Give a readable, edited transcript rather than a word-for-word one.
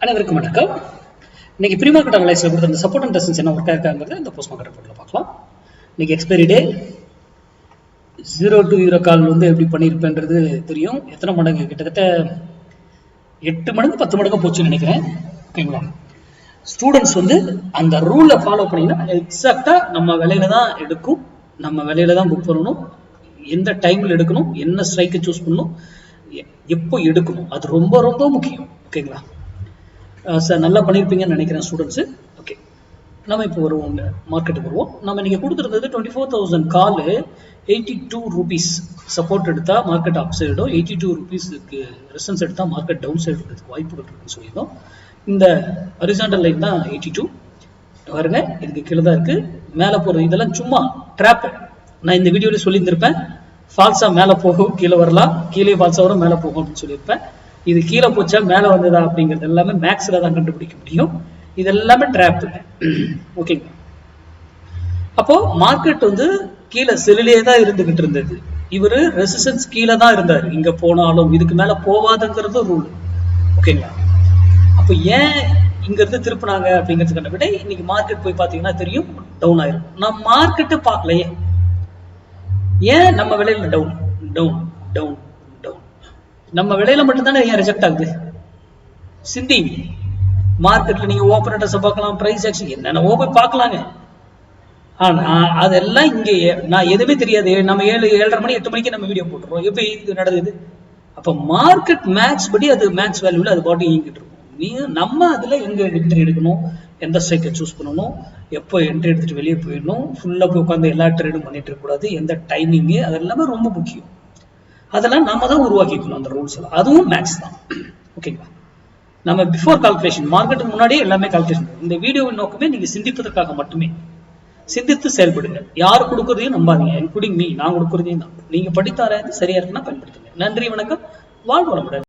அனைவருக்கும் வணக்கம். இன்னைக்கு ப்ரீ மார்க்கெட் அனலைஸ்ல கொடுத்த அந்த சப்போர்ட் அண்ட் ரெசிஸ்டன்ஸ் என்ன ஒர்க் ஆயிருக்காங்கிறது இந்த போஸ்ட் மார்க்கெட் ரிப்போர்ட்ல பார்க்கலாம். இன்னைக்கு எக்ஸ்பைரி டே 0 to 0 கால் எப்படி பண்ணியிருப்பேன்றது தெரியும். எத்தனை மடங்கு, கிட்டத்தட்ட 8 மடங்கு 10 மடங்கு போச்சுன்னு நினைக்கிறேன். ஓகேங்களா? ஸ்டூடெண்ட்ஸ் அந்த ரூலை ஃபாலோ பண்ணிங்கன்னா எக்ஸாக்டா நம்ம விலையில தான் எடுக்கும், நம்ம விலையில தான் புக் பண்ணணும், எந்த டைம்ல எடுக்கணும், என்ன ஸ்ட்ரைக்கை சூஸ் பண்ணணும், எப்போ எடுக்கணும், அது ரொம்ப ரொம்ப முக்கியம். ஓகேங்களா சார்? நல்லா பண்ணியிருப்பீங்கன்னு நினைக்கிறேன் ஸ்டூடெண்ட்ஸு. ஓகே, நம்ம இப்போ வருவோம், மார்க்கெட்டுக்கு வருவோம். நம்ம இன்னைக்கு கொடுத்துருந்தது 24,000 கால் 82 ரூபீஸ் சப்போர்ட் எடுத்தால் மார்க்கெட் அப் சைடும், 82 ரூபீஸுக்கு ரெசன்ஸ் எடுத்தால் மார்க்கெட் டவுன் சைடு இருக்கிறதுக்கு வாய்ப்புகள் இருக்குன்னு சொல்லியிருந்தோம். இந்த ஹரிசாண்டல் லைன் தான் 82 பாருங்க, இதுக்கு கீழே தான் இருக்கு. மேலே போகிறது இதெல்லாம் சும்மா ட்ராப். நான் இந்த வீடியோவில் சொல்லியிருந்திருப்பேன், ஃபால்ஸா மேலே போகும், கீழே வரலாம், கீழே ஃபால்ஸா வரும், மேலே போகும் அப்படின்னு சொல்லியிருப்பேன். இது கீழே போச்சா மேலே வந்ததா அப்படிங்கிறது எல்லாமே மேக்ஸ்ல தான் கண்டுபிடிக்க முடியும். இது எல்லாமே ட்ராப். ஓகேங்க. அப்போ மார்க்கெட் கீழே செல்லிலே தான் இருந்துகிட்டு இருந்தது. இவரு ரெசிஸ்டன்ஸ் கீழே தான் இருந்தார். இங்க போனாலும் இதுக்கு மேல போவாதுங்கிறது ரூல். ஓகேங்களா? அப்போ ஏன் இங்க இருந்து திருப்பினாங்க அப்படிங்கிறதுக்கான விட இன்னைக்கு மார்க்கெட் போய் பாத்தீங்கன்னா தெரியும், டவுன் ஆயிரும். நான் மார்க்கெட்டை பார்க்கலையே, ஏன் நம்ம விலையில டவுன் டவுன் டவுன் டவுன், நம்ம விலையில மட்டும்தானே ஏன் ரிஜெக்ட் ஆகுது? சிந்தி மார்க்கெட்ல நீங்க ஓப்பன் அட்ரஸ் பார்க்கலாம், பிரைஸ் ஆக்ஷன் என்னென்னவோ போய் பார்க்கலாங்க. ஆனா அதெல்லாம் இங்க நான் எதுவுமே தெரியாது. நம்ம 7:30 மணி 8 மணிக்கு நம்ம வீடியோ போட்டுருவோம். எப்ப இது நடக்குது? அப்ப மார்க்கெட் மேக்ஸ் படி அது மேக்ஸ் வேல்யூல அது பாட்டு இயங்கிட்டு இருக்கும். நம்ம அதுல எங்க என்ட்ரி எடுக்கணும், எந்த ஸ்ட்ரைக்கை சூஸ் பண்ணணும், எப்போ என்ட்ரி எடுத்துட்டு வெளியே போயிடணும், ஃபுல்லா போய் உட்காந்து எல்லா ட்ரேடும் பண்ணிட்டு இருக்க கூடாது, எந்த டைமிங்கு, அது எல்லாமே ரொம்ப முக்கியம். அதெல்லாம் நம்ம தான் உருவாக்கிக்கணும் அந்த ரூல்ஸ் எல்லாம். அதுவும் மேக்ஸ் தான். ஓகேங்களா? நம்ம பிஃபோர் கால்குலேஷன், மார்க்கெட்டுக்கு முன்னாடியே எல்லாமே கால்குலேஷன். இந்த வீடியோவின் நோக்கமே நீங்க சிந்திப்பதற்காக மட்டுமே. சிந்தித்து செயல்படுங்க. யார் கொடுக்கறதையும் நம்பாதீங்க, இன்க்ளூடிங் மீ. நான் கொடுக்கறதையும் தான். நீங்க படித்தாராய்ந்து சரியா இருக்குன்னா பயன்படுத்துங்க. நன்றி, வணக்கம், வாழ்வு வளமுடன்.